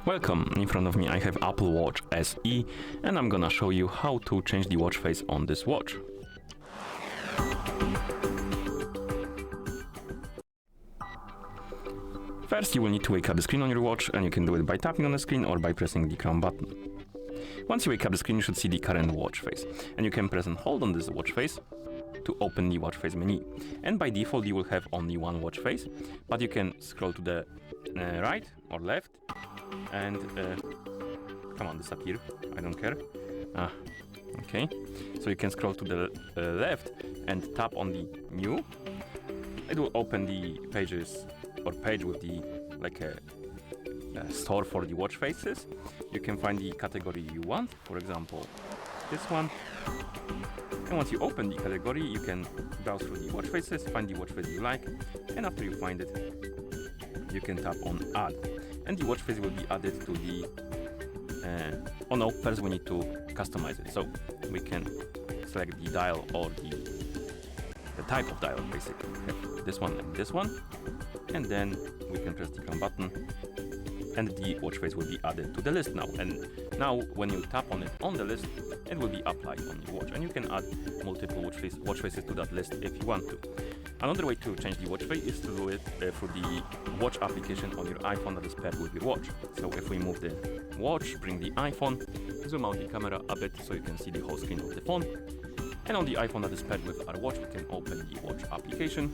Welcome, in front of me I have Apple Watch SE and I'm gonna show you how to change the watch face on this watch. First you will need to wake up the screen on your watch, and you can do it by tapping on the screen or by pressing the crown button. Once you wake up the screen you should see the current watch face, and you can press and hold on this watch face to open the watch face menu. And by default you will have only one watch face, but you can scroll to the right or left and come on, disappear, I don't care. Okay, so you can scroll to the left and tap on the new. It will open the pages or page with the a store for the watch faces. You can find the category you want, for example this one. And once you open the category you can browse through the watch faces, find the watch face you like, and after you find it you can tap on add, and the watch face will be added to the oh no, first we need to customize it, so we can select the dial or the type of dial. Basically we have this one and this one, and then we can press the crown button and the watch face will be added to the list now. And now when you tap on it on the list, it will be applied on your watch, and you can add multiple watch faces to that list if you want to. Another way to change the watch face is to do it through the watch application on your iPhone that is paired with your watch. So if we move the watch, bring the iPhone, zoom out the camera a bit so you can see the whole screen of the phone, and on the iPhone that is paired with our watch we can open the watch application.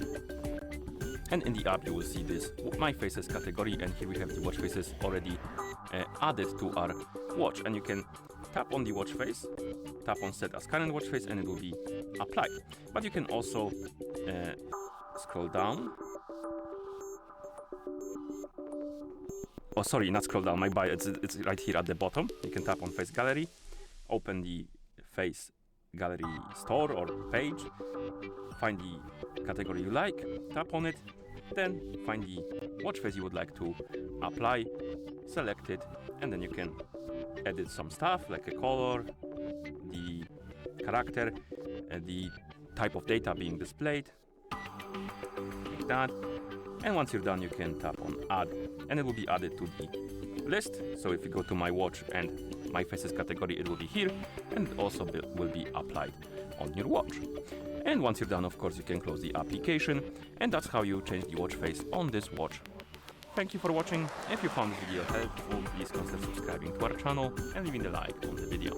And in the app you will see this My Faces category, and here we have the watch faces already added to our watch, and you can tap on the watch face, tap on set as current watch face, and it will be applied. But you can also scroll down. Oh sorry, not scroll down, my bad, it's right here at the bottom. You can tap on face gallery, open the face gallery store or page, find the category you like, tap on it, then find the watch face you would like to apply, select it, and then you can edit some stuff like a color, the character, the type of data being displayed, like that. And once you're done you can tap on add, and it will be added to the list. So if you go to my watch and My Faces category, it will be here, and it also will be applied on your watch. And once you're done, of course, you can close the application, and that's how you change the watch face on this watch. Thank you for watching. If you found this video helpful, please consider subscribing to our channel and leaving a like on the video.